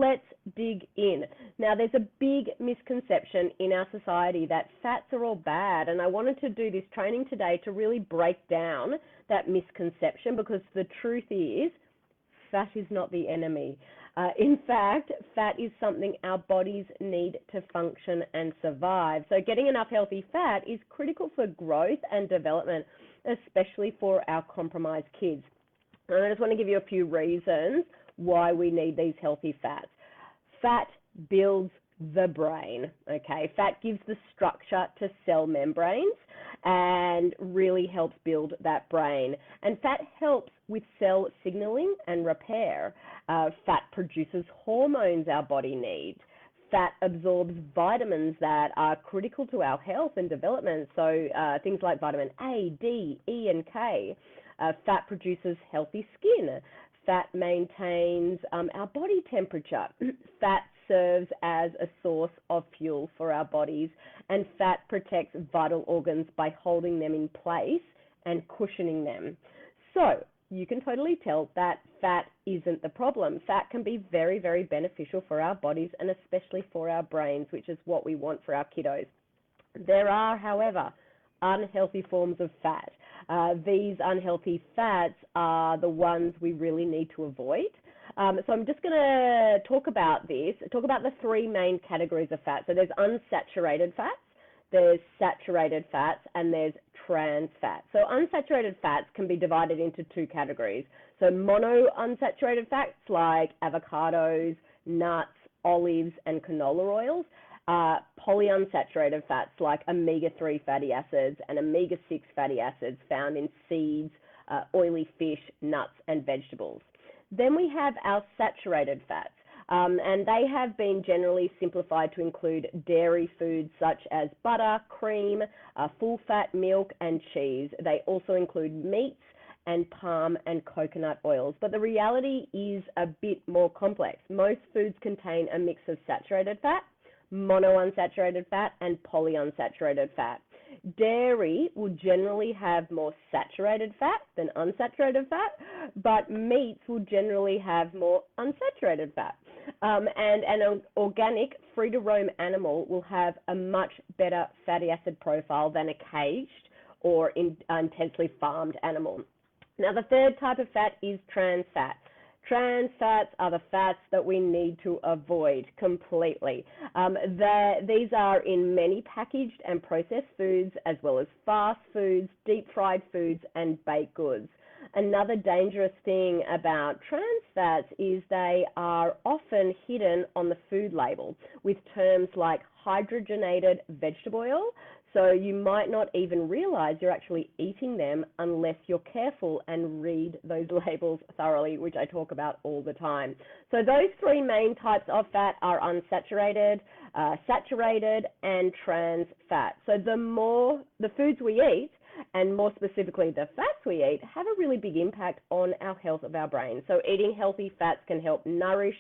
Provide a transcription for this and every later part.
let's dig in. Now, there's a big misconception in our society that fats are all bad, and I wanted to do this training today to really break down that misconception, because the truth is fat is not the enemy. In fact, fat is something our bodies need to function and survive. So getting enough healthy fat is critical for growth and development, especially for our compromised kids. And I just want to give you a few reasons why we need these healthy fats. Fat builds the brain, okay? Fat gives the structure to cell membranes and really helps build that brain. And fat helps with cell signaling and repair. Fat produces hormones our body needs. Fat absorbs vitamins that are critical to our health and development, so things like vitamin A, D, E, and K. Fat produces healthy skin. Fat maintains our body temperature. Fat serves as a source of fuel for our bodies, and fat protects vital organs by holding them in place and cushioning them. So you can totally tell that fat isn't the problem. Fat can be very, very beneficial for our bodies, and especially for our brains, which is what we want for our kiddos. There are, however, unhealthy forms of fat. These unhealthy fats are the ones we really need to avoid. So I'm just going to talk about the three main categories of fat. So there's unsaturated fats, there's saturated fats, and there's trans fats. So unsaturated fats can be divided into two categories. So monounsaturated fats like avocados, nuts, olives, and canola oils. Polyunsaturated fats like omega-3 fatty acids and omega-6 fatty acids found in seeds, oily fish, nuts, and vegetables. Then we have our saturated fats, and they have been generally simplified to include dairy foods such as butter, cream, full-fat milk, and cheese. They also include meats and palm and coconut oils. But the reality is a bit more complex. Most foods contain a mix of saturated fat, monounsaturated fat, and polyunsaturated fat. Dairy will generally have more saturated fat than unsaturated fat, but meats will generally have more unsaturated fat. And an organic, free-to-roam animal will have a much better fatty acid profile than a caged or intensely farmed animal. Now, the third type of fat is trans fat. Trans fats are the fats that we need to avoid completely. These are in many packaged and processed foods, as well as fast foods, deep fried foods, and baked goods. Another dangerous thing about trans fats is they are often hidden on the food label with terms like hydrogenated vegetable oil. So you might not even realize you're actually eating them unless you're careful and read those labels thoroughly, which I talk about all the time. So those three main types of fat are unsaturated, saturated, and trans fat. So the foods we eat, and more specifically the fats we eat, have a really big impact on our health of our brain. So eating healthy fats can help nourish,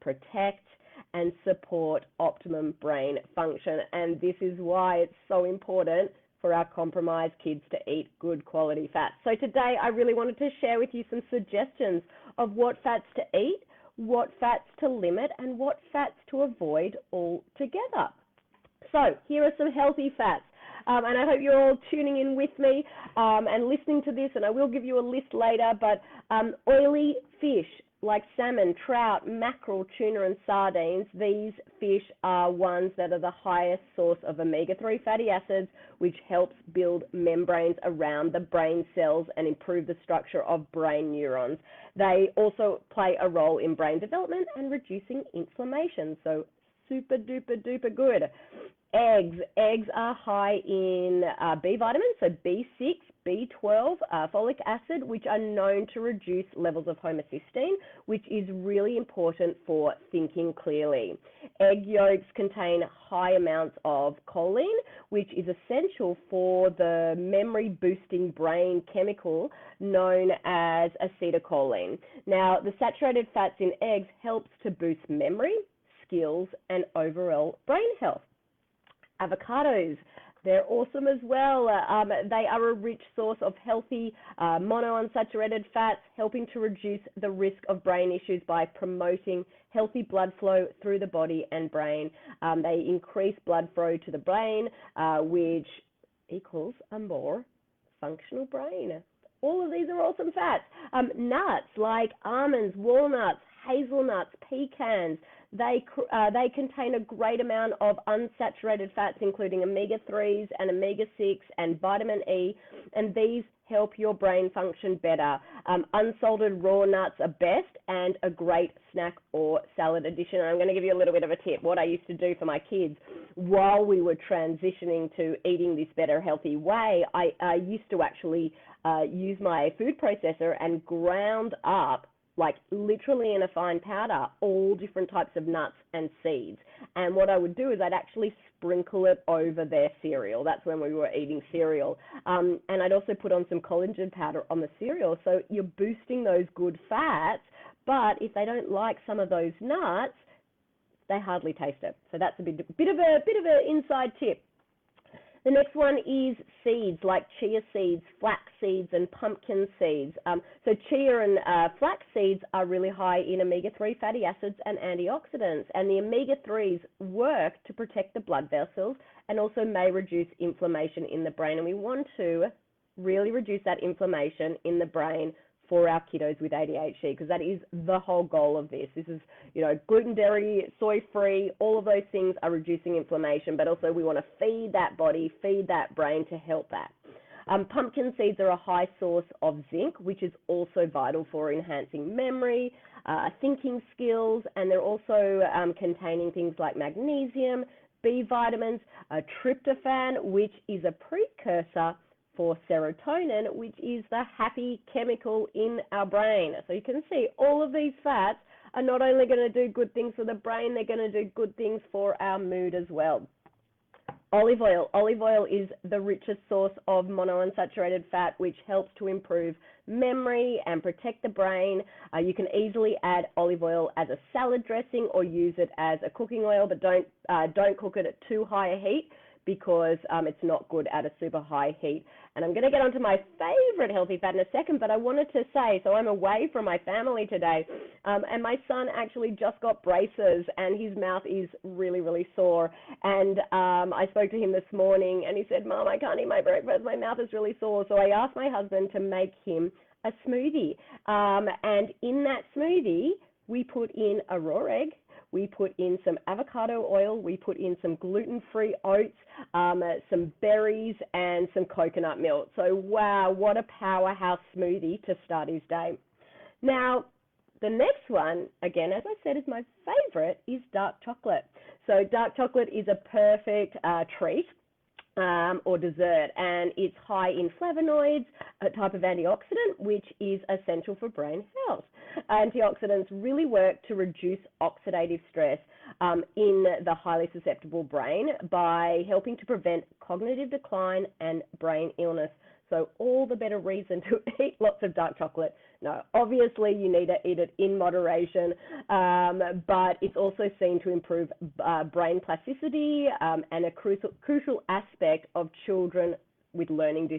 protect, and support optimum brain function. And this is why it's so important for our compromised kids to eat good quality fats. So today I really wanted to share with you some suggestions of what fats to eat, what fats to limit, and what fats to avoid altogether. So here are some healthy fats. And I hope you're all tuning in with me and listening to this, and I will give you a list later, but oily fish like salmon, trout, mackerel, tuna, and sardines, these fish are ones that are the highest source of omega-3 fatty acids, which helps build membranes around the brain cells and improve the structure of brain neurons. They also play a role in brain development and reducing inflammation, so super duper duper good. Eggs are high in B vitamins, so B6, B12, folic acid, which are known to reduce levels of homocysteine, which is really important for thinking clearly. Egg yolks contain high amounts of choline, which is essential for the memory-boosting brain chemical known as acetylcholine. Now, the saturated fats in eggs helps to boost memory, skills, and overall brain health. Avocados. They're awesome as well. They are a rich source of healthy monounsaturated fats, helping to reduce the risk of brain issues by promoting healthy blood flow through the body and brain. They increase blood flow to the brain, which equals a more functional brain. All of these are awesome fats. Nuts like almonds, walnuts, hazelnuts, pecans, they contain a great amount of unsaturated fats, including omega-3s and omega-6 and vitamin E, and these help your brain function better. Unsalted raw nuts are best and a great snack or salad addition. And I'm going to give you a little bit of a tip. What I used to do for my kids while we were transitioning to eating this better, healthy way, I used to actually use my food processor and ground up, like literally in a fine powder, all different types of nuts and seeds. And what I would do is I'd actually sprinkle it over their cereal. That's when we were eating cereal. And I'd also put on some collagen powder on the cereal. So you're boosting those good fats, but if they don't like some of those nuts, they hardly taste it. So that's a bit of an inside tip. The next one is seeds like chia seeds, flax seeds, and pumpkin seeds. So chia and flax seeds are really high in omega-3 fatty acids and antioxidants, and the omega-3s work to protect the blood vessels and also may reduce inflammation in the brain. And we want to really reduce that inflammation in the brain for our kiddos with ADHD, because that is the whole goal of this. This is, gluten, dairy, soy-free, all of those things are reducing inflammation, but also we want to feed that body, feed that brain to help that. Pumpkin seeds are a high source of zinc, which is also vital for enhancing memory, thinking skills, and they're also containing things like magnesium, B vitamins, tryptophan, which is a precursor for serotonin, which is the happy chemical in our brain. So you can see all of these fats are not only going to do good things for the brain, they're going to do good things for our mood as well. Olive oil. Olive oil is the richest source of monounsaturated fat, which helps to improve memory and protect the brain. You can easily add olive oil as a salad dressing or use it as a cooking oil, but don't cook it at too high a heat, because it's not good at a super high heat. And I'm going to get onto my favorite healthy fat in a second, but I wanted to say, so I'm away from my family today, and my son actually just got braces, and his mouth is really, really sore. And I spoke to him this morning, and he said, "Mom, I can't eat my breakfast. My mouth is really sore." So I asked my husband to make him a smoothie. And in that smoothie, we put in a raw egg, we put in some avocado oil, we put in some gluten-free oats, some berries, and some coconut milk. So wow, what a powerhouse smoothie to start his day. Now, the next one, again, as I said, is my favorite, is dark chocolate. So dark chocolate is a perfect treat or dessert, and it's high in flavonoids, a type of antioxidant, which is essential for brain health. Antioxidants really work to reduce oxidative stress in the highly susceptible brain by helping to prevent cognitive decline and brain illness. So all the better reason to eat lots of dark chocolate. No, obviously you need to eat it in moderation, but it's also seen to improve brain plasticity and a crucial aspect of children with learning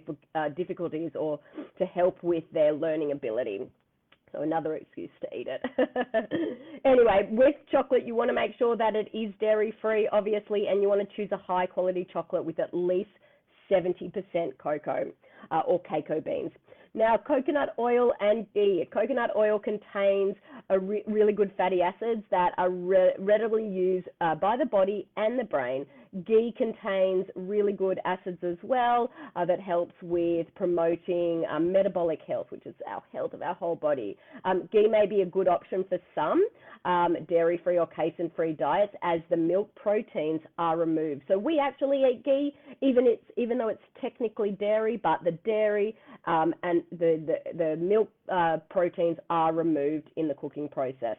difficulties, or to help with their learning ability. So another excuse to eat it. Anyway, with chocolate, you want to make sure that it is dairy-free, obviously, and you want to choose a high-quality chocolate with at least 70% cocoa or cacao beans. Now, coconut oil and ghee. Coconut oil contains really good fatty acids that are readily used by the body and the brain. Ghee contains really good acids as well that helps with promoting metabolic health, which is our health of our whole body. Ghee may be a good option for some dairy-free or casein-free diets, as the milk proteins are removed. So we actually eat ghee, even though it's technically dairy, but the dairy and the milk proteins are removed in the cooking process.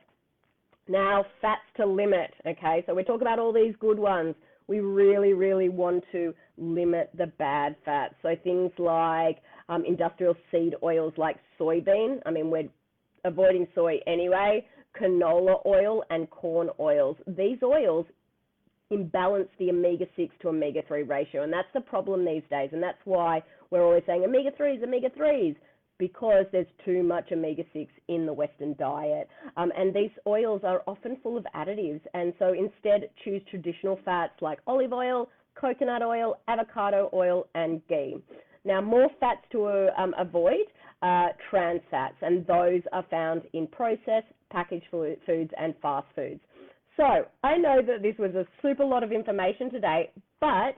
Now, fats to limit, okay? So we talk about all these good ones. We really, really want to limit the bad fats. So things like industrial seed oils like soybean. I mean, we're avoiding soy anyway. Canola oil and corn oils. These oils imbalance the omega-6 to omega-3 ratio. And that's the problem these days. And that's why we're always saying omega-3s, omega-3s, because there's too much omega-6 in the Western diet. And these oils are often full of additives. And so instead choose traditional fats like olive oil, coconut oil, avocado oil, and ghee. Now, more fats to avoid, trans fats, and those are found in processed, packaged foods, and fast foods. So I know that this was a super lot of information today, but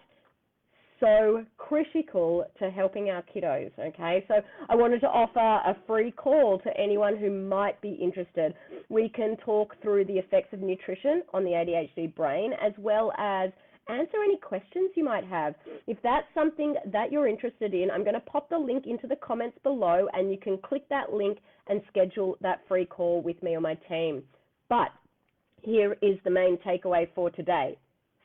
so critical to helping our kiddos, okay? So I wanted to offer a free call to anyone who might be interested. We can talk through the effects of nutrition on the ADHD brain, as well as answer any questions you might have. If that's something that you're interested in, I'm going to pop the link into the comments below, and you can click that link and schedule that free call with me or my team. But here is the main takeaway for today.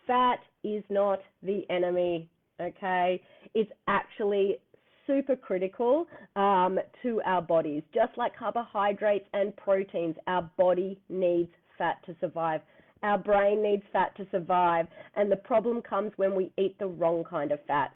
Fat is not the enemy, okay? It's actually super critical to our bodies. Just like carbohydrates and proteins, our body needs fat to survive. Our brain needs fat to survive, and the problem comes when we eat the wrong kind of fat.